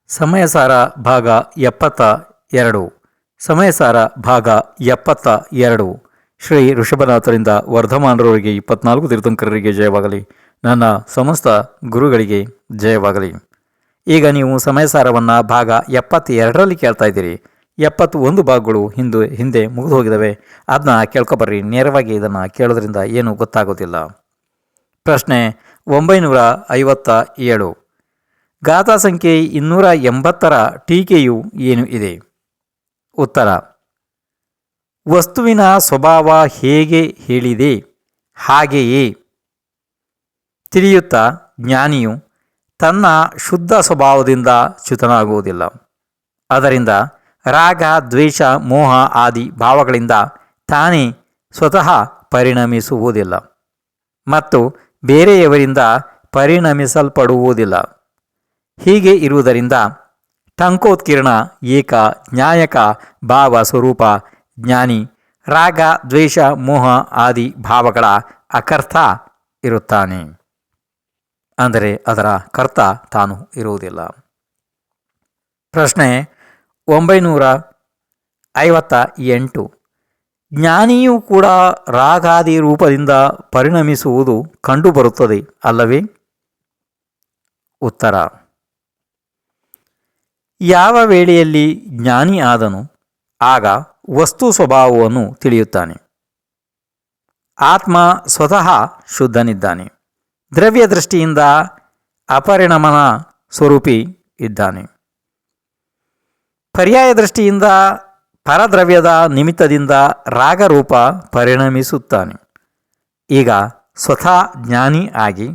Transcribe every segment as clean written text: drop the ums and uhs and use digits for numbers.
ಸಮಯಸಾರ ಭಾಗ 72 ಸಮಯಸಾರ ಭಾಗ 72 ಶ್ರೀ ಋಷಭನಾಥರಿಂದ ವರ್ಧಮಾನರವರಿಗೆ 24 ತೀರ್ಥಂಕರರಿಗೆ ಜಯವಾಗಲಿ. ನನ್ನ ಸಮಸ್ತ ಗುರುಗಳಿಗೆ ಜಯವಾಗಲಿ. ಈಗ ನೀವು ಸಮಯಸಾರವನ್ನು ಭಾಗ 72ರಲ್ಲಿ ಕೇಳ್ತಾ ಇದ್ದೀರಿ. 71 ಭಾಗಗಳು ಹಿಂದೆ ಮುಗಿದು ಹೋಗಿದ್ದಾವೆ. ಅದನ್ನ ಕೇಳ್ಕೊಬರ್ರಿ. ನೇರವಾಗಿ ಇದನ್ನು ಕೇಳೋದ್ರಿಂದ ಏನೂ ಗೊತ್ತಾಗೋದಿಲ್ಲ. ಪ್ರಶ್ನೆ 957. ಗಾಥಾ ಸಂಖ್ಯೆ 280ರ ಟೀಕೆಯು ಏನು ಇದೆ? ಉತ್ತರ: ವಸ್ತುವಿನ ಸ್ವಭಾವ ಹೇಗೆ ಹೇಳಿದೆ ಹಾಗೆಯೇ ತಿಳಿಯುತ್ತಾ ಜ್ಞಾನಿಯು ತನ್ನ ಶುದ್ಧ ಸ್ವಭಾವದಿಂದ ಚ್ಯುತನಾಗುವುದಿಲ್ಲ. ಅದರಿಂದ ರಾಗ, ದ್ವೇಷ, ಮೋಹ ಆದಿ ಭಾವಗಳಿಂದ ತಾನೇ ಸ್ವತಃ ಪರಿಣಮಿಸುವುದಿಲ್ಲ ಮತ್ತು ಬೇರೆಯವರಿಂದ ಪರಿಣಮಿಸಲ್ಪಡುವುದಿಲ್ಲ. ಹೀಗೆ ಇರುವುದರಿಂದ ಟಂಕೋತ್ಕೀರ್ಣ ಏಕ ಜ್ಞಾಯಕ ಭಾವ ಸ್ವರೂಪ ಜ್ಞಾನಿ ರಾಗ, ದ್ವೇಷ, ಮೋಹ ಆದಿ ಭಾವಗಳ ಅಕರ್ತ ಇರುತ್ತಾನೆ. ಅಂದರೆ ಅದರ ಕರ್ತ ತಾನು ಇರುವುದಿಲ್ಲ. ಪ್ರಶ್ನೆ 958. ಜ್ಞಾನಿಯೂ ಕೂಡ ರಾಗಾದಿ ರೂಪದಿಂದ ಪರಿಣಮಿಸುವುದು ಕಂಡುಬರುತ್ತದೆ ಅಲ್ಲವೇ? ಉತ್ತರ: ಯಾವ ವೇಳೆಯಲ್ಲಿ ಜ್ಞಾನಿ ಆದನು ಆಗ ವಸ್ತು ಸ್ವಭಾವವನ್ನು ತಿಳಿಯುತ್ತಾನೆ. ಆತ್ಮ ಸ್ವತಃ ಶುದ್ಧನಿದ್ದಾನೆ. ದ್ರವ್ಯ ದೃಷ್ಟಿಯಿಂದ ಅಪರಿಣಮನ ಸ್ವರೂಪಿ ಇದ್ದಾನೆ. ಪರ್ಯಾಯ ದೃಷ್ಟಿಯಿಂದ ಪರದ್ರವ್ಯದ ನಿಮಿತ್ತದಿಂದ ರಾಗರೂಪ ಪರಿಣಮಿಸುತ್ತಾನೆ. ಈಗ ಸ್ವತಃ ಜ್ಞಾನಿ ಆಗಿ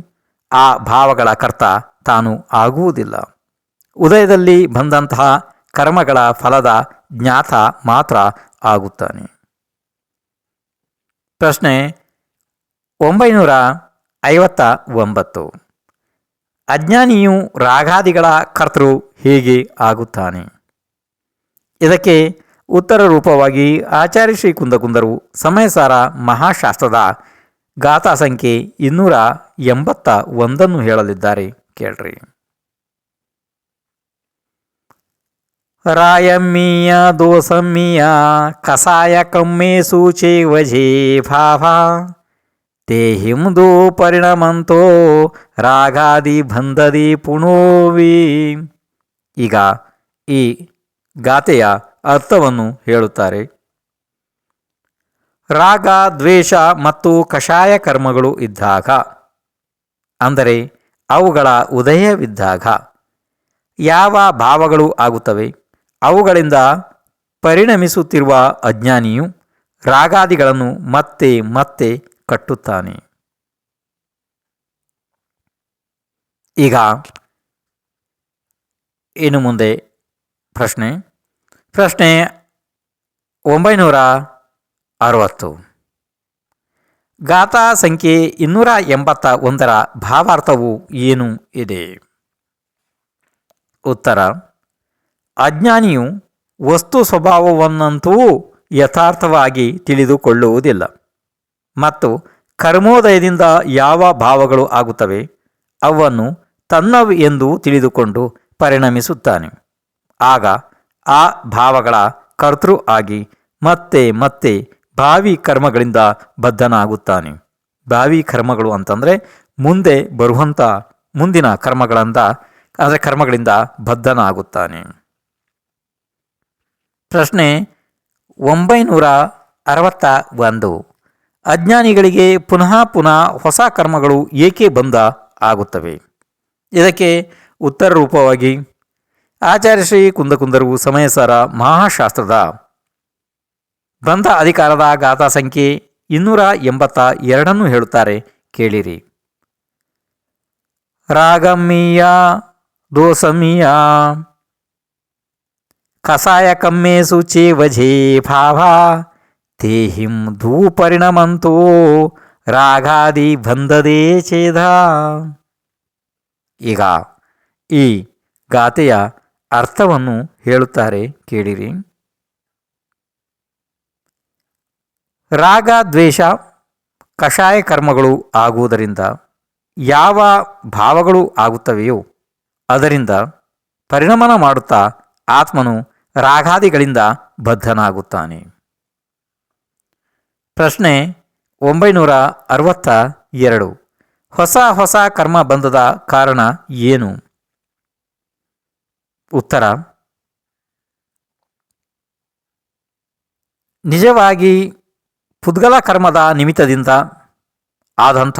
ಆ ಭಾವಗಳ ಕರ್ತ ತಾನು ಆಗುವುದಿಲ್ಲ. ಉದಯದಲ್ಲಿ ಬಂದಂತಹ ಕರ್ಮಗಳ ಫಲದ ಜ್ಞಾತ ಮಾತ್ರ ಆಗುತ್ತಾನೆ. ಪ್ರಶ್ನೆ 959. ಅಜ್ಞಾನಿಯು ರಾಗಾದಿಗಳ ಕರ್ತೃ ಹೇಗೆ ಆಗುತ್ತಾನೆ? ಇದಕ್ಕೆ ಉತ್ತರ ರೂಪವಾಗಿ ಆಚಾರ್ಯ ಶ್ರೀ ಕುಂದಕುಂದರು ಸಮಯಸಾರ ಮಹಾಶಾಸ್ತ್ರದ ಗಾಥಾ ಸಂಖ್ಯೆ 281 ಹೇಳಲಿದ್ದಾರೆ. ಕೇಳ್ರಿ. ರಾಯಮ್ಮೀಯ ದೋಸಮ್ಮೀಯ ಕಸಾಯ ಕಮ್ಮೇಸು ಚೇವಜೇ ಭಾವ ತೇ ಹಿಂದೂ ಪರಿಣಮಂತೋ ರಾಗಾದಿ ಬಂಧದಿ ಪುಣೋವಿ. ಈಗ ಈ ಗಾಥೆಯ ಅರ್ಥವನ್ನು ಹೇಳುತ್ತಾರೆ. ರಾಗ, ದ್ವೇಷ ಮತ್ತು ಕಷಾಯ ಕರ್ಮಗಳು ಇದ್ದಾಗ, ಅಂದರೆ ಅವುಗಳ ಉದಯವಿದ್ದಾಗ ಯಾವ ಭಾವಗಳು ಆಗುತ್ತವೆ ಅವುಗಳಿಂದ ಪರಿಣಮಿಸುತ್ತಿರುವ ಅಜ್ಞಾನಿಯು ರಾಗಾದಿಗಳನ್ನು ಮತ್ತೆ ಮತ್ತೆ ಕಟ್ಟುತ್ತಾನೆ. ಈಗ ಇನ್ನು ಮುಂದೆ ಪ್ರಶ್ನೆ 960. ಗಾಥಾ ಸಂಖ್ಯೆ 281ರ ಭಾವಾರ್ಥವು ಏನು ಇದೆ? ಉತ್ತರ: ಅಜ್ಞಾನಿಯು ವಸ್ತು ಸ್ವಭಾವವನ್ನಂತೂ ಯಥಾರ್ಥವಾಗಿ ತಿಳಿದುಕೊಳ್ಳುವುದಿಲ್ಲ ಮತ್ತು ಕರ್ಮೋದಯದಿಂದ ಯಾವ ಭಾವಗಳು ಆಗುತ್ತವೆ ಅವನ್ನು ತನ್ನವು ಎಂದು ತಿಳಿದುಕೊಂಡು ಪರಿಣಮಿಸುತ್ತಾನೆ. ಆಗ ಆ ಭಾವಗಳ ಕರ್ತೃ ಆಗಿ ಮತ್ತೆ ಮತ್ತೆ ಭಾವಿ ಕರ್ಮಗಳಿಂದ ಬದ್ಧನಾಗುತ್ತಾನೆ. ಭಾವಿ ಕರ್ಮಗಳು ಅಂತಂದರೆ ಮುಂದೆ ಬರುವಂಥ ಮುಂದಿನ ಕರ್ಮಗಳಿಂದ ಬದ್ಧನಾಗುತ್ತಾನೆ. ಪ್ರಶ್ನೆ 961. ಅಜ್ಞಾನಿಗಳಿಗೆ ಪುನಃ ಹೊಸ ಕರ್ಮಗಳು ಏಕೆ ಬಂಧ ಆಗುತ್ತವೆ? ಇದಕ್ಕೆ ಉತ್ತರ ರೂಪವಾಗಿ ಆಚಾರ್ಯ ಶ್ರೀ ಕುಂದಕುಂದರು ಸಮಯಸಾರ ಮಹಾಶಾಸ್ತ್ರದ ಬಂಧ ಅಧಿಕಾರದ ಗಾಥಾ ಸಂಖ್ಯೆ 282 ಹೇಳುತ್ತಾರೆ. ಕೇಳಿರಿ. ರಾಗಮ್ಮೀಯ ದೋಸಮ್ಮೀಯ ಕಸಾಯ ಕಮ್ಮೇಸು ಚೇವಜೇ ಭಾವ ತೇ ಹಿಂದೂ ಪರಿಣಮಂತೋ ರಾಗಾದಿ ಬಂಧದೇ ಛೇದ. ಈಗ ಈ ಗಾಥೆಯ ಅರ್ಥವನ್ನು ಹೇಳುತ್ತಾರೆ. ಕೇಳಿರಿ. ರಾಗ, ದ್ವೇಷ, ಕಷಾಯ ಕರ್ಮಗಳು ಆಗುವುದರಿಂದ ಯಾವ ಭಾವಗಳು ಆಗುತ್ತವೆಯೋ ಅದರಿಂದ ಪರಿಣಮನ ಮಾಡುತ್ತಾ ಆತ್ಮನು ರಾಗಾದಿಗಳಿಂದ ಬದ್ಧನಾಗುತ್ತಾನೆ. ಪ್ರಶ್ನೆ 962. ಹೊಸ ಹೊಸ ಕರ್ಮ ಬಂಧದ ಕಾರಣ ಏನು? ಉತ್ತರ: ನಿಜವಾಗಿ ಪುದ್ಗಲ ಕರ್ಮದ ನಿಮಿತ್ತದಿಂದ ಆದಂಥ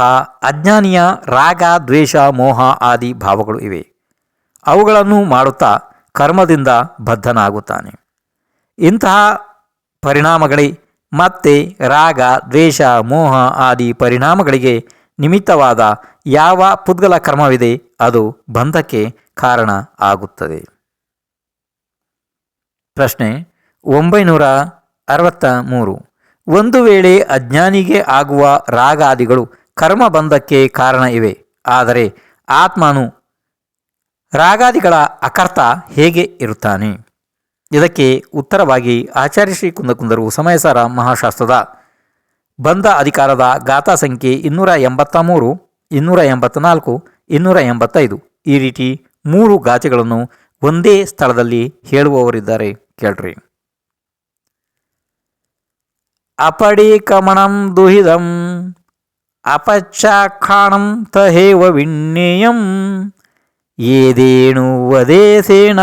ಅಜ್ಞಾನಿಯ ರಾಗ, ದ್ವೇಷ, ಮೋಹ ಆದಿ ಭಾವಗಳು ಇವೆ. ಅವುಗಳನ್ನು ಮಾಡುತ್ತಾ ಕರ್ಮದಿಂದ ಬದ್ಧನಾಗುತ್ತಾನೆ. ಇಂತಹ ಪರಿಣಾಮಗಳೇ ಮತ್ತೆ ರಾಗ, ದ್ವೇಷ, ಮೋಹ ಆದಿ ಪರಿಣಾಮಗಳಿಗೆ ನಿಮಿತ್ತವಾದ ಯಾವ ಪುದ್ಗಲ ಕರ್ಮವಿದೆ ಅದು ಬಂಧಕ್ಕೆ ಕಾರಣ ಆಗುತ್ತದೆ. ಪ್ರಶ್ನೆ 963. ಒಂದು ವೇಳೆ ಅಜ್ಞಾನಿಗೆ ಆಗುವ ರಾಗಾದಿಗಳು ಕರ್ಮಬಂಧಕ್ಕೆ ಕಾರಣ ಇವೆ, ಆದರೆ ಆತ್ಮನು ರಾಗಾದಿಗಳ ಅಕರ್ತ ಹೇಗೆ ಇರುತ್ತಾನೆ? ಇದಕ್ಕೆ ಉತ್ತರವಾಗಿ ಆಚಾರ್ಯ ಶ್ರೀ ಕುಂದಕುಂದರು ಸಮಯಸಾರ ಮಹಾಶಾಸ್ತ್ರದ ಬಂಧ ಅಧಿಕಾರದ ಗಾಥಾ ಸಂಖ್ಯೆ 283, 284, 285 ಈ ರೀತಿ 3 ಗಾಥೆಗಳನ್ನು ಒಂದೇ ಸ್ಥಳದಲ್ಲಿ ಹೇಳುವವರಿದ್ದಾರೆ, ಕೇಳ್ರಿ. ಅಪಡಿಕಮಣಂ ದುಹಿದಂ ಅಪಚ್ಚಾಖಾಣಂ ತಹೇವ ವಿಣ್ಣೇಯಂ ಏದೇಣು ವದೇಸೇಣ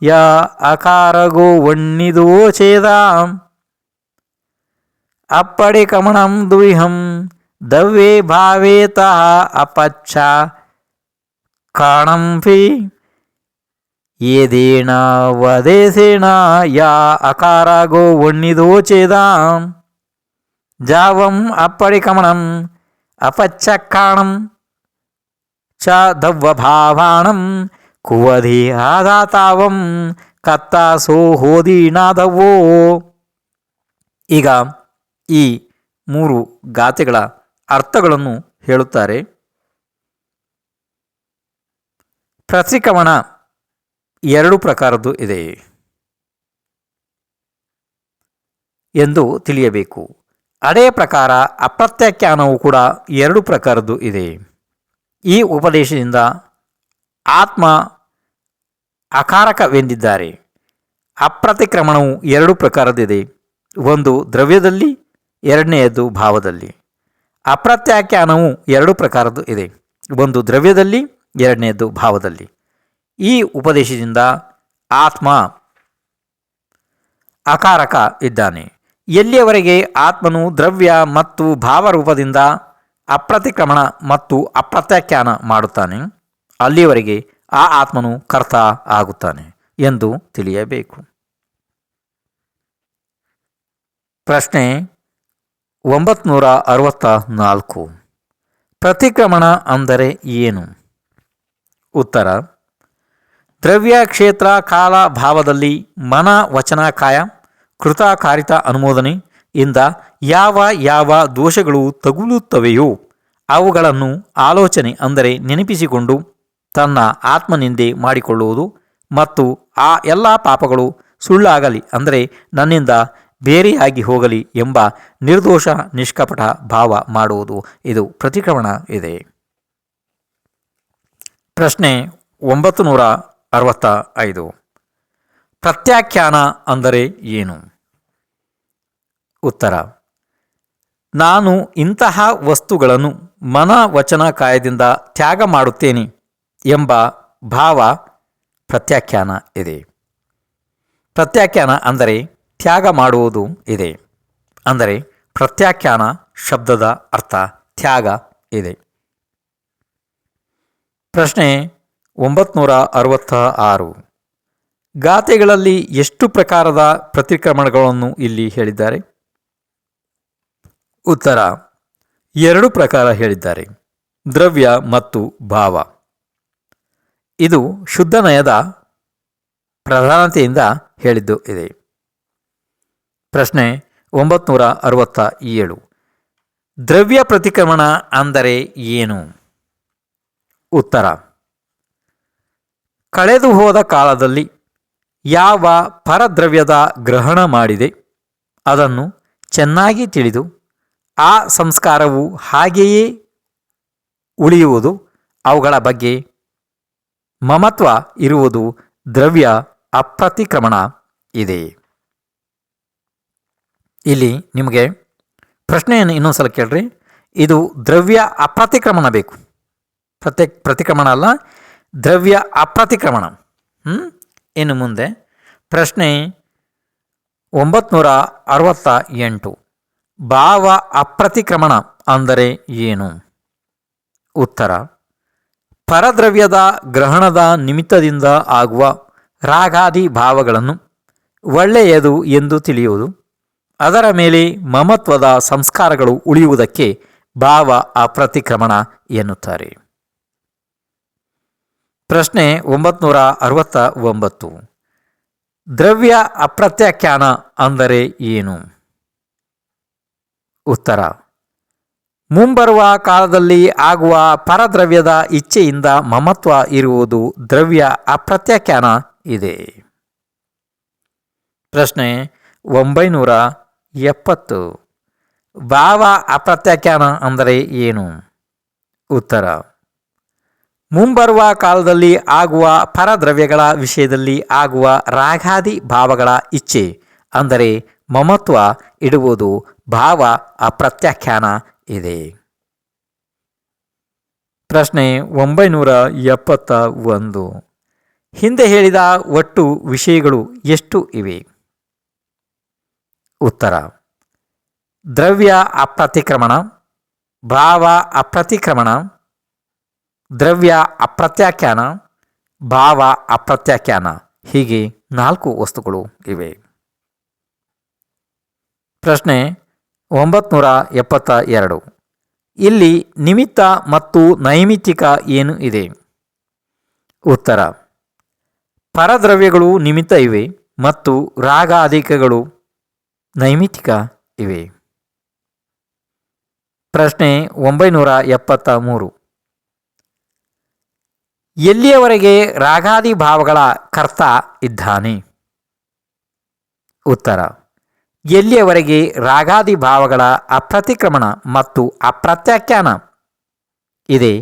ಯಾ ಅಕಾರಗೋ ವಣ್ಣಿದೋ ಛೇದಾಂ ಅಪ್ಪಡಿಕಮಣಂ ದುಹಿಂ ದವ್ಯೇ ಭಾವೇತಃ ಅಪಚ್ಛಾ ಖಾಣಂ ಫಿ ಏದೇಣ ವದೇಸೇಣ ಯಾ ಅಕಾರಗೋ ವಣ್ಣಿದೋ ಛೇದಾಂ ಜಾವಂ ಅಪ್ಪಡಿಕಮಣಂ ಅಪಚ್ಛಾಣಂ ಚ ದವ್ವಭಾವಾಣಂ ಕುವಧಿ ಆದಾತಾವಂ ಕತ್ತಾಸೋ ಹೋದಿನಾದವೋ. ಈಗ ಈ 3 ಗಾಥೆಗಳ ಅರ್ಥಗಳನ್ನು ಹೇಳುತ್ತಾರೆ. ಪ್ರತಿಕ್ರಮಣ 2 ಪ್ರಕಾರದ್ದು ಇದೆ ಎಂದು ತಿಳಿಯಬೇಕು. ಅದೇ ಪ್ರಕಾರ ಅಪ್ರತ್ಯಾಖ್ಯಾನವು ಕೂಡ 2 ಪ್ರಕಾರದ್ದು ಇದೆ. ಈ ಉಪದೇಶದಿಂದ ಆತ್ಮ ಅಕಾರಕವೆಂದಿದ್ದಾರೆ. ಅಪ್ರತಿಕ್ರಮಣವು 2 ಪ್ರಕಾರದಿದೆ, ಒಂದು ದ್ರವ್ಯದಲ್ಲಿ, ಎರಡನೆಯದು ಭಾವದಲ್ಲಿ. ಅಪ್ರತ್ಯಾಖ್ಯಾನವು 2 ಪ್ರಕಾರದ್ದು ಇದೆ, ಒಂದು ದ್ರವ್ಯದಲ್ಲಿ, ಎರಡನೆಯದು ಭಾವದಲ್ಲಿ. ಈ ಉಪದೇಶದಿಂದ ಆತ್ಮ ಅಕಾರಕ ಇದ್ದಾನೆ. ಎಲ್ಲಿಯವರೆಗೆ ಆತ್ಮನು ದ್ರವ್ಯ ಮತ್ತು ಭಾವರೂಪದಿಂದ ಅಪ್ರತಿಕ್ರಮಣ ಮತ್ತು ಅಪ್ರತ್ಯಾಖ್ಯಾನ ಮಾಡುತ್ತಾನೆ, ಅಲ್ಲಿಯವರೆಗೆ ಆ ಆತ್ಮನು ಕರ್ತ ಆಗುತ್ತಾನೆ ಎಂದು ತಿಳಿಯಬೇಕು. ಪ್ರಶ್ನೆ 964. ಪ್ರತಿಕ್ರಮಣ ಅಂದರೆ ಏನು? ಉತ್ತರ: ದ್ರವ್ಯ, ಕ್ಷೇತ್ರ, ಕಾಲ, ಭಾವದಲ್ಲಿ ಮನ, ವಚನ, ಕಾಯ, ಕೃತ, ಕಾರಿತ, ಅನುಮೋದನೆ ಇಂದ ಯಾವ ಯಾವ ದೋಷಗಳು ತಗುಲುತ್ತವೆಯೋ ಅವುಗಳನ್ನು ಆಲೋಚನೆ ಅಂದರೆ ನೆನಪಿಸಿಕೊಂಡು ತನ್ನ ಆತ್ಮನಿಂದೆ ಮಾಡಿಕೊಳ್ಳುವುದು ಮತ್ತು ಆ ಎಲ್ಲ ಪಾಪಗಳು ಸುಳ್ಳಾಗಲಿ ಅಂದರೆ ನನ್ನಿಂದ ಬೇರೆಯಾಗಿ ಹೋಗಲಿ ಎಂಬ ನಿರ್ದೋಷ ನಿಷ್ಕಪಟ ಭಾವ ಮಾಡುವುದು, ಇದು ಪ್ರತಿಕ್ರಮಣ ಇದೆ. ಪ್ರಶ್ನೆ 965. ಪ್ರತ್ಯಾಖ್ಯಾನ ಅಂದರೆ ಏನು? ಉತ್ತರ: ನಾನು ಇಂತಹ ವಸ್ತುಗಳನ್ನು ಮನ, ವಚನ, ಕಾಯದಿಂದ ತ್ಯಾಗ ಮಾಡುತ್ತೇನೆ ಎಂಬ ಭಾವ ಪ್ರತ್ಯಾಖ್ಯಾನ ಇದೆ. ಪ್ರತ್ಯಾಖ್ಯಾನ ಅಂದರೆ ತ್ಯಾಗ ಮಾಡುವುದು ಇದೆ. ಅಂದರೆ ಪ್ರತ್ಯಾಖ್ಯಾನ ಶಬ್ದದ ಅರ್ಥ ತ್ಯಾಗ ಇದೆ. ಪ್ರಶ್ನೆ 966. ಗಾಥೆಗಳಲ್ಲಿ ಎಷ್ಟು ಪ್ರಕಾರದ ಪ್ರತಿಕ್ರಮಣಗಳನ್ನು ಇಲ್ಲಿ ಹೇಳಿದ್ದಾರೆ? ಉತ್ತರ: 2 ಪ್ರಕಾರ ಹೇಳಿದ್ದಾರೆ, ದ್ರವ್ಯ ಮತ್ತು ಭಾವ. ಇದು ಶುದ್ಧನಯದ ಪ್ರಧಾನತೆಯಿಂದ ಹೇಳಿದ್ದು ಇದೆ. ಪ್ರಶ್ನೆ 967. ದ್ರವ್ಯ ಪ್ರತಿಕ್ರಮಣ ಅಂದರೆ ಏನು? ಉತ್ತರ: ಕಳೆದು ಹೋದ ಕಾಲದಲ್ಲಿ ಯಾವ ಪರದ್ರವ್ಯದ ಗ್ರಹಣ ಮಾಡಿದೆ ಅದನ್ನು ಚೆನ್ನಾಗಿ ತಿಳಿದು ಆ ಸಂಸ್ಕಾರವು ಹಾಗೆಯೇ ಉಳಿಯುವುದು, ಅವುಗಳ ಬಗ್ಗೆ ಮಮತ್ವ ಇರುವುದು ದ್ರವ್ಯ ಅಪ್ರತಿಕ್ರಮಣ ಇದೆ. ಇಲ್ಲಿ ನಿಮಗೆ ಪ್ರಶ್ನೆಯನ್ನು ಇನ್ನೊಂದು ಸಲ ಕೇಳ್ರಿ. ಇದು ದ್ರವ್ಯ ಅಪ್ರತಿಕ್ರಮಣ ಬೇಕು, ಪ್ರತಿಕ್ರಮಣ ಅಲ್ಲ, ದ್ರವ್ಯ ಅಪ್ರತಿಕ್ರಮಣ. ಇನ್ನು ಮುಂದೆ ಪ್ರಶ್ನೆ 968. ಭಾವ ಅಪ್ರತಿಕ್ರಮಣ ಅಂದರೆ ಏನು? ಉತ್ತರ: ಪರದ್ರವ್ಯದ ಗ್ರಹಣದ ನಿಮಿತ್ತದಿಂದ ಆಗುವ ರಾಗಾದಿ ಭಾವಗಳನ್ನು ಒಳ್ಳೆಯದು ಎಂದು ತಿಳಿಯುವುದು, ಅದರ ಮೇಲೆ ಮಮತ್ವದ ಸಂಸ್ಕಾರಗಳು ಉಳಿಯುವುದಕ್ಕೆ ಭಾವ ಅಪ್ರತಿಕ್ರಮಣ ಎನ್ನುತ್ತಾರೆ. ಪ್ರಶ್ನೆ 969. ದ್ರವ್ಯ ಅಪ್ರತ್ಯಾಖ್ಯಾನ ಅಂದರೆ ಏನು? ಉತ್ತರ: ಮುಂಬರುವ ಕಾಲದಲ್ಲಿ ಆಗುವ ಪರದ್ರವ್ಯದ ಇಚ್ಛೆಯಿಂದ ಮಮತ್ವ ಇರುವುದು ದ್ರವ್ಯ ಅಪ್ರತ್ಯಾಖ್ಯಾನ ಇದೆ. ಪ್ರಶ್ನೆ 970. ಭಾವ ಅಪ್ರತ್ಯಾಖ್ಯಾನ ಅಂದರೆ ಏನು? ಉತ್ತರ: ಮುಂಬರುವ ಕಾಲದಲ್ಲಿ ಆಗುವ ಪರದ್ರವ್ಯಗಳ ವಿಷಯದಲ್ಲಿ ಆಗುವ ರಾಗಾದಿ ಭಾವಗಳ ಇಚ್ಛೆ ಅಂದರೆ ಮಮತ್ವ ಇಡುವುದು ಭಾವ ಅಪ್ರತ್ಯಾಖ್ಯಾನ ಇದೆ. ಪ್ರಶ್ನೆ 971. ಹಿಂದೆ ಹೇಳಿದ ಒಟ್ಟು ವಿಷಯಗಳು ಎಷ್ಟು ಇವೆ? ಉತ್ತರ: ದ್ರವ್ಯ ಅಪ್ರತಿಕ್ರಮಣ, ಭಾವ ಅಪ್ರತಿಕ್ರಮಣ, ದ್ರವ್ಯ ಅಪ್ರತ್ಯಾಖ್ಯಾನ, ಭಾವ ಅಪ್ರತ್ಯಾಖ್ಯಾನ, ಹೀಗೆ 4 ವಸ್ತುಗಳು ಇವೆ. ಪ್ರಶ್ನೆ 972. ಇಲ್ಲಿ ನಿಮಿತ್ತ ಮತ್ತು ನೈಮಿತ್ತಿಕ ಏನು ಇದೆ? ಉತ್ತರ: ಪರದ್ರವ್ಯಗಳು ನಿಮಿತ್ತ ಇವೆ ಮತ್ತು ರಾಗಾದಿಕಗಳು ನೈಮಿತ್ತಿಕ ಇವೆ. ಪ್ರಶ್ನೆ 973. ಎಲ್ಲಿಯವರೆಗೆ ರಾಗಾದಿ ಭಾವಗಳ ಕರ್ತ ಇದ್ದಾನೆ? ಉತ್ತರ: ಎಲ್ಲಿಯವರೆಗೆ ರಾಗಾದಿ ಭಾವಗಳ ಅಪ್ರತಿಕ್ರಮಣ ಮತ್ತು ಅಪ್ರತ್ಯಾಖ್ಯಾನ ಇದೆ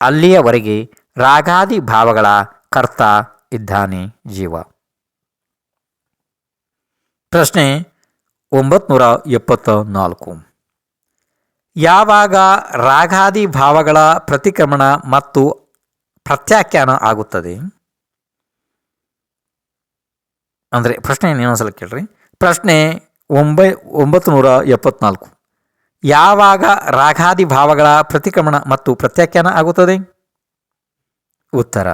ಅಲ್ಲಿಯವರೆಗೆ ರಾಗಾದಿ ಭಾವಗಳ ಕರ್ತ ಇದ್ದಾನೆ ಜೀವ. ಪ್ರಶ್ನೆ 974. ಯಾವಾಗ ರಾಗಾದಿ ಭಾವಗಳ ಪ್ರತಿಕ್ರಮಣ ಮತ್ತು ಪ್ರತ್ಯಾಖ್ಯಾನ ಆಗುತ್ತದೆ? ಅಂದರೆ ಪ್ರಶ್ನೆ ಇನ್ನೊಂದ್ಸಲ ಕೇಳ್ರಿ. ಪ್ರಶ್ನೆ 974. ಯಾವಾಗ ರಾಗಾದಿ ಭಾವಗಳ ಪ್ರತಿಕ್ರಮಣ ಮತ್ತು ಪ್ರತ್ಯಾಖ್ಯಾನ ಆಗುತ್ತದೆ? ಉತ್ತರ: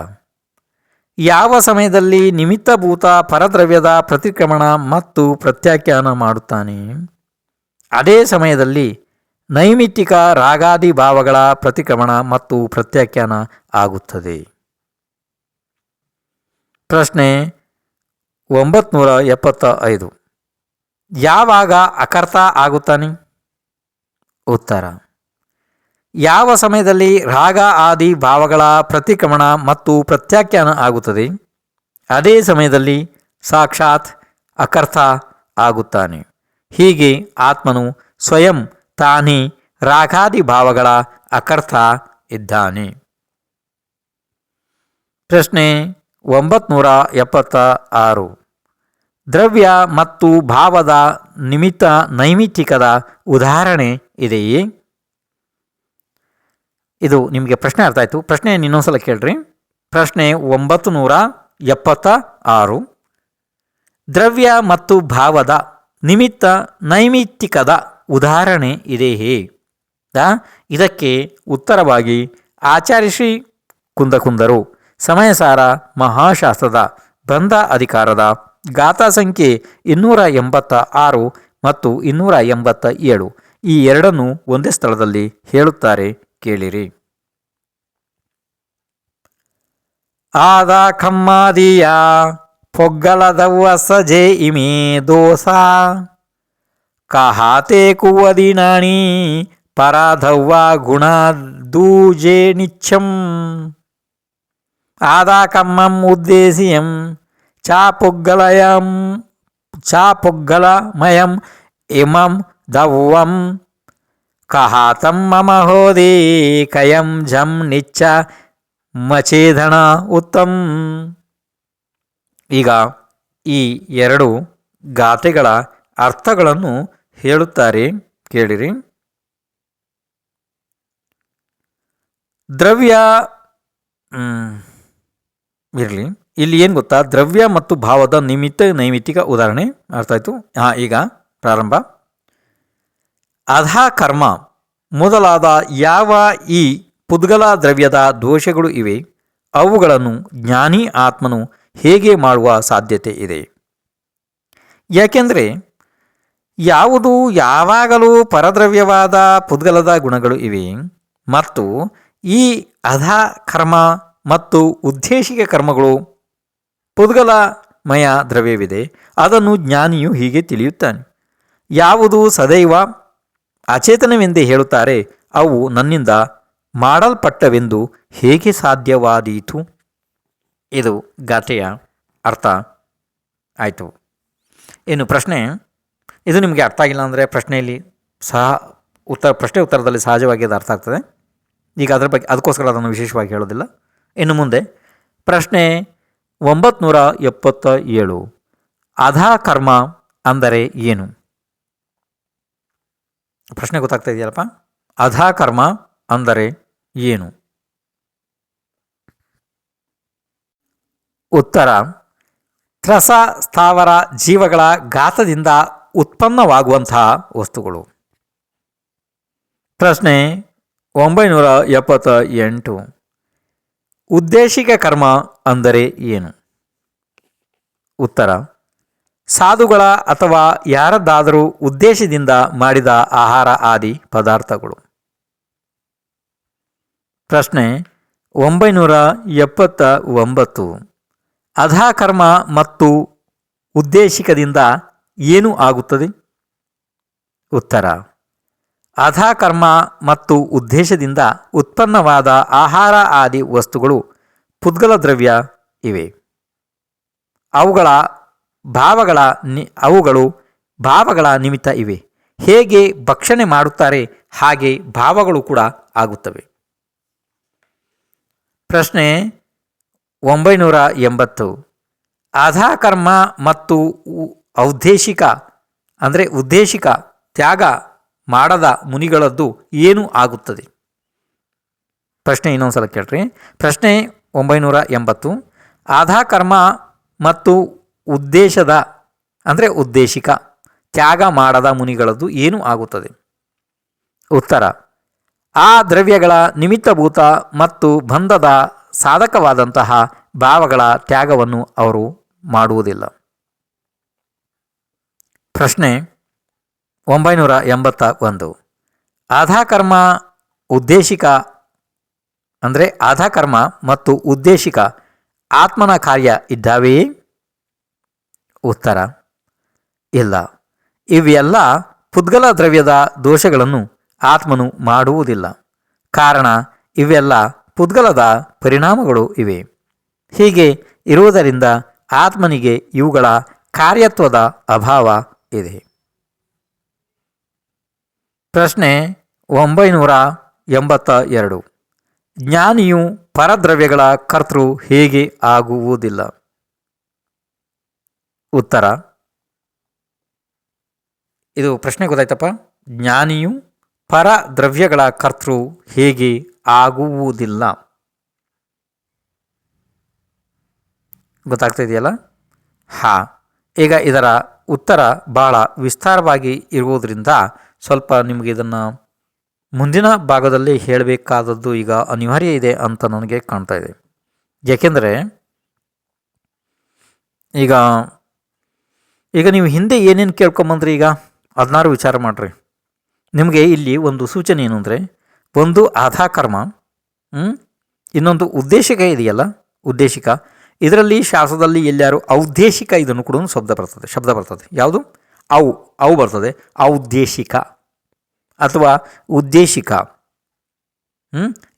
ಯಾವ ಸಮಯದಲ್ಲಿ ನಿಮಿತ್ತಭೂತ ಪರದ್ರವ್ಯದ ಪ್ರತಿಕ್ರಮಣ ಮತ್ತು ಪ್ರತ್ಯಾಖ್ಯಾನ ಮಾಡುತ್ತಾನೆ ಅದೇ ಸಮಯದಲ್ಲಿ ನೈಮಿತ್ತಿಕ ರಾಗಾದಿ ಭಾವಗಳ ಪ್ರತಿಕ್ರಮಣ ಮತ್ತು ಪ್ರತ್ಯಾಖ್ಯಾನ ಆಗುತ್ತದೆ. ಪ್ರಶ್ನೆ 975. ಯಾವಾಗ ಅಕರ್ತ ಆಗುತ್ತಾನೆ? ಉತ್ತರ: ಯಾವ ಸಮಯದಲ್ಲಿ ರಾಗ ಆದಿ ಭಾವಗಳ ಪ್ರತಿಕ್ರಮಣ ಮತ್ತು ಪ್ರತ್ಯಾಖ್ಯಾನ ಆಗುತ್ತದೆ ಅದೇ ಸಮಯದಲ್ಲಿ ಸಾಕ್ಷಾತ್ ಅಕರ್ತ ಆಗುತ್ತಾನೆ. ಹೀಗೆ ಆತ್ಮನು ಸ್ವಯಂ ತಾನೇ ರಾಗಾದಿ ಭಾವಗಳ ಅಕರ್ತ ಇದ್ದಾನೆ. ಪ್ರಶ್ನೆ 976. ದ್ರವ್ಯ ಮತ್ತು ಭಾವದ ನಿಮಿತ್ತ ನೈಮಿತ್ತಿಕದ ಉದಾಹರಣೆ ಇದೆಯೇ? ಇದು ನಿಮಗೆ ಪ್ರಶ್ನೆ ಅರ್ಥ ಆಯಿತು. ಪ್ರಶ್ನೆಯನ್ನು ಇನ್ನೊಂದ್ಸಲ ಕೇಳ್ರಿ. ಪ್ರಶ್ನೆ 976. ದ್ರವ್ಯ ಮತ್ತು ಭಾವದ ನಿಮಿತ್ತ ನೈಮಿತ್ತಿಕದ ಉದಾಹರಣೆ ಇದೆಯೇ? ಇದಕ್ಕೆ ಉತ್ತರವಾಗಿ ಆಚಾರ್ಯ ಶ್ರೀ ಕುಂದಕುಂದರು ಸಮಯಸಾರ ಮಹಾಶಾಸ್ತ್ರದ ಬಂಧ ಅಧಿಕಾರದ ಗಾಥಾ ಸಂಖ್ಯೆ 286 ಮತ್ತು 287 ಈ ಎರಡನ್ನು ಒಂದೇ ಸ್ಥಳದಲ್ಲಿ ಹೇಳುತ್ತಾರೆ, ಕೇಳಿರಿ. ಆದ ಕಮ್ಮಾದಿಯ ಪೊಗ್ಗಲದವ್ವ ಸಜೆ ಇಮೇ ದೋಸ ಕಹಾತೆ ಕುವದಿ ನಾಣಿ ಪರಾಧವ್ವ ಗುಣ ದೂಜೆ ನಿಚ್ಚಂ ಆದ ಕಮ್ಮಂ ಉದ್ದೇಶಿಯಂ ಚಾಪೊಗ್ಗಲಮಯಂ ಇಮಂ ದವ್ವಂ ಕಹಾತಂ ಮಮ ಹೋದೆ ಕಯಂ ಜಂ ನಿಚ್ಚ ಮಚೇಧಣ ಉತ್ತಮ್. ಈಗ ಈ ಎರಡು ಗಾಥೆಗಳ ಅರ್ಥಗಳನ್ನು ಹೇಳುತ್ತಾರೆ, ಕೇಳಿರಿ. ದ್ರವ್ಯ ಇರಲಿ, ಇಲ್ಲಿ ಏನು ಗೊತ್ತಾ, ದ್ರವ್ಯ ಮತ್ತು ಭಾವದ ನಿಮಿತ್ತ ನೈಮಿತ್ತಿಕ ಉದಾಹರಣೆ ಅರ್ಥ ಆಯಿತು. ಈಗ ಪ್ರಾರಂಭ. ಅಧಾ ಕರ್ಮ ಮೊದಲಾದ ಯಾವ ಈ ಪುದ್ಗಲ ದ್ರವ್ಯದ ದೋಷಗಳು ಇವೆ, ಅವುಗಳನ್ನು ಜ್ಞಾನಿ ಆತ್ಮನು ಹೇಗೆ ಮಾಡುವ ಸಾಧ್ಯತೆ ಇದೆ? ಯಾಕೆಂದರೆ ಯಾವುದು ಯಾವಾಗಲೂ ಪರದ್ರವ್ಯವಾದ ಪುದ್ಗಲದ ಗುಣಗಳು ಇವೆ ಮತ್ತು ಈ ಅಧಾ ಕರ್ಮ ಮತ್ತು ಉದ್ದೇಶಿಕ ಕರ್ಮಗಳು ಪುದ್ಗಲಮಯ ದ್ರವ್ಯವಿದೆ, ಅದನ್ನು ಜ್ಞಾನಿಯು ಹೀಗೆ ತಿಳಿಯುತ್ತಾನೆ. ಯಾವುದು ಸದೈವ ಅಚೇತನವೆಂದೇ ಹೇಳುತ್ತಾರೆ, ಅವು ನನ್ನಿಂದ ಮಾಡಲ್ಪಟ್ಟವೆಂದು ಹೇಗೆ ಸಾಧ್ಯವಾದೀತು? ಇದು ಗಾಥೆಯ ಅರ್ಥ ಆಯಿತು. ಏನು ಪ್ರಶ್ನೆ, ಇದು ನಿಮಗೆ ಅರ್ಥ ಆಗಿಲ್ಲ ಅಂದರೆ ಪ್ರಶ್ನೆಯಲ್ಲಿ ಸಹ ಪ್ರಶ್ನೆ ಉತ್ತರದಲ್ಲಿ ಸಹಜವಾಗಿ ಅದು ಅರ್ಥ ಆಗ್ತದೆ. ಈಗ ಅದರ ಬಗ್ಗೆ ಅದಕ್ಕೋಸ್ಕರ ಅದನ್ನು ವಿಶೇಷವಾಗಿ ಹೇಳೋದಿಲ್ಲ. ಇನ್ನು ಮುಂದೆ ಪ್ರಶ್ನೆ 977, ಅಧಾ ಕರ್ಮ ಅಂದರೆ ಏನು? ಪ್ರಶ್ನೆ ಗೊತ್ತಾಗ್ತಾ ಇದೆಯಲ್ಲಪ್ಪ? ಅಧಾ ಕರ್ಮ ಅಂದರೆ ಏನು? ಉತ್ತರ: ತ್ರಸ ಸ್ಥಾವರ ಜೀವಗಳ ಘಾತದಿಂದ ಉತ್ಪನ್ನವಾಗುವಂತಹ ವಸ್ತುಗಳು. ಪ್ರಶ್ನೆ 978, ಉದ್ದೇಶಿಕ ಕರ್ಮ ಅಂದರೆ ಏನು? ಉತ್ತರ: ಸಾಧುಗಳ ಅಥವಾ ಯಾರದ್ದಾದರೂ ಉದ್ದೇಶದಿಂದ ಮಾಡಿದ ಆಹಾರ ಆದಿ ಪದಾರ್ಥಗಳು. ಪ್ರಶ್ನೆ 979, ಅಧಾ ಕರ್ಮ ಮತ್ತು ಉದ್ದೇಶಿಕದಿಂದ ಏನು ಆಗುತ್ತದೆ? ಉತ್ತರ: ಅಧಾ ಕರ್ಮ ಮತ್ತು ಉದ್ದೇಶದಿಂದ ಉತ್ಪನ್ನವಾದ ಆಹಾರ ಆದಿ ವಸ್ತುಗಳು ಪುದ್ಗಲ ದ್ರವ್ಯ ಇವೆ. ಅವುಗಳು ಭಾವಗಳ ನಿಮಿತ್ತ ಇವೆ. ಹೇಗೆ ಭಕ್ಷಣೆ ಮಾಡುತ್ತಾರೆ ಹಾಗೆ ಭಾವಗಳು ಕೂಡ ಆಗುತ್ತವೆ. ಪ್ರಶ್ನೆ 980, ಅಧಾ ಕರ್ಮ ಮತ್ತು ಉದ್ದೇಶಿಕ ತ್ಯಾಗ ಮಾಡದ ಮುನಿಗಳದ್ದು ಏನು ಆಗುತ್ತದೆ? ಪ್ರಶ್ನೆ ಇನ್ನೊಂದು ಸಲ ಕೇಳ್ರಿ. ಪ್ರಶ್ನೆ 980, ಅಧಾ ಕರ್ಮ ಮತ್ತು ಉದ್ದೇಶಿಕ ತ್ಯಾಗ ಮಾಡದ ಮುನಿಗಳದ್ದು ಏನು ಆಗುತ್ತದೆ? ಉತ್ತರ: ಆ ದ್ರವ್ಯಗಳ ನಿಮಿತ್ತಭೂತ ಮತ್ತು ಬಂಧದ ಸಾಧಕವಾದಂತಹ ಭಾವಗಳ ತ್ಯಾಗವನ್ನು ಅವರು ಮಾಡುವುದಿಲ್ಲ. ಪ್ರಶ್ನೆ 981, ಅಧಾ ಕರ್ಮ ಮತ್ತು ಉದ್ದೇಶಿಕ ಆತ್ಮನ ಕಾರ್ಯ ಇದ್ದಾವೆಯೇ? ಉತ್ತರ: ಇಲ್ಲ. ಇವೆಲ್ಲ ಪುದ್ಗಲ ದ್ರವ್ಯದ ದೋಷಗಳನ್ನು ಆತ್ಮನು ಮಾಡುವುದಿಲ್ಲ. ಕಾರಣ ಇವೆಲ್ಲ ಪುದ್ಗಲದ ಪರಿಣಾಮಗಳು ಇವೆ. ಹೀಗೆ ಇರುವುದರಿಂದ ಆತ್ಮನಿಗೆ ಇವುಗಳ ಕಾರ್ಯತ್ವದ ಅಭಾವ ಇದೆ. ಪ್ರಶ್ನೆ 982, ಜ್ಞಾನಿಯು ಪರದ್ರವ್ಯಗಳ ಕರ್ತೃ ಹೇಗೆ ಆಗುವುದಿಲ್ಲ? ಉತ್ತರ: ಇದು ಪ್ರಶ್ನೆ ಗೊತ್ತಾಯ್ತಪ್ಪ? ಜ್ಞಾನಿಯು ಪರದ್ರವ್ಯಗಳ ಕರ್ತೃ ಹೇಗೆ ಆಗುವುದಿಲ್ಲ? ಗೊತ್ತಾಗ್ತಾ ಇದೆಯಲ್ಲ? ಈಗ ಇದರ ಉತ್ತರ ಭಾಳ ವಿಸ್ತಾರವಾಗಿ ಇರುವುದರಿಂದ ಸ್ವಲ್ಪ ನಿಮಗೆ ಇದನ್ನು ಮುಂದಿನ ಭಾಗದಲ್ಲಿ ಹೇಳಬೇಕಾದದ್ದು ಈಗ ಅನಿವಾರ್ಯ ಇದೆ ಅಂತ ನನಗೆ ಕಾಣ್ತಾ ಇದೆ. ಏಕೆಂದರೆ ಈಗ ನೀವು ಹಿಂದೆ ಏನೇನು ಕೇಳ್ಕೊಂಬಂದ್ರಿ, ಈಗ 16 ವಿಚಾರ ಮಾಡಿರಿ. ನಿಮಗೆ ಇಲ್ಲಿ ಒಂದು ಸೂಚನೆ ಏನು ಅಂದರೆ, ಒಂದು ಅಧಾ ಕರ್ಮ, ಇನ್ನೊಂದು ಉದ್ದೇಶಿಕ ಇದೆಯಲ್ಲ, ಉದ್ದೇಶಿಕ. ಇದರಲ್ಲಿ ಶಾಸ್ತ್ರದಲ್ಲಿ ಎಲ್ಲಾರು ಔದ್ದೇಶಿಕ ಇದನ್ನು ಕೂಡ ಒಂದು ಶಬ್ದ ಬರ್ತದೆ. ಯಾವುದು? ಅವು ಬರ್ತದೆ. ಔದ್ದೇಶಿಕ ಅಥವಾ ಉದ್ದೇಶಿಕ.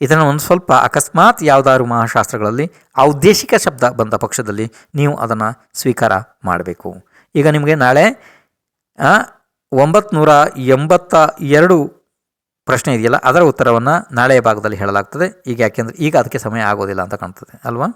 ಇದನ್ನು ಒಂದು ಸ್ವಲ್ಪ ಅಕಸ್ಮಾತ್ ಯಾವುದಾದ್ರು ಮಹಾಶಾಸ್ತ್ರಗಳಲ್ಲಿ ಔದ್ದೇಶಿಕ ಶಬ್ದ ಬಂದ ಪಕ್ಷದಲ್ಲಿ ನೀವು ಅದನ್ನು ಸ್ವೀಕಾರ ಮಾಡಬೇಕು. ಈಗ ನಿಮಗೆ ನಾಳೆ 982 ಪ್ರಶ್ನೆ ಇದೆಯಲ್ಲ, ಅದರ ಉತ್ತರವನ್ನು ನಾಳೆಯ ಭಾಗದಲ್ಲಿ ಹೇಳಲಾಗ್ತದೆ. ಯಾಕೆಂದರೆ ಈಗ ಅದಕ್ಕೆ ಸಮಯ ಆಗೋದಿಲ್ಲ ಅಂತ ಕಾಣ್ತದೆ ಅಲ್ವಾ?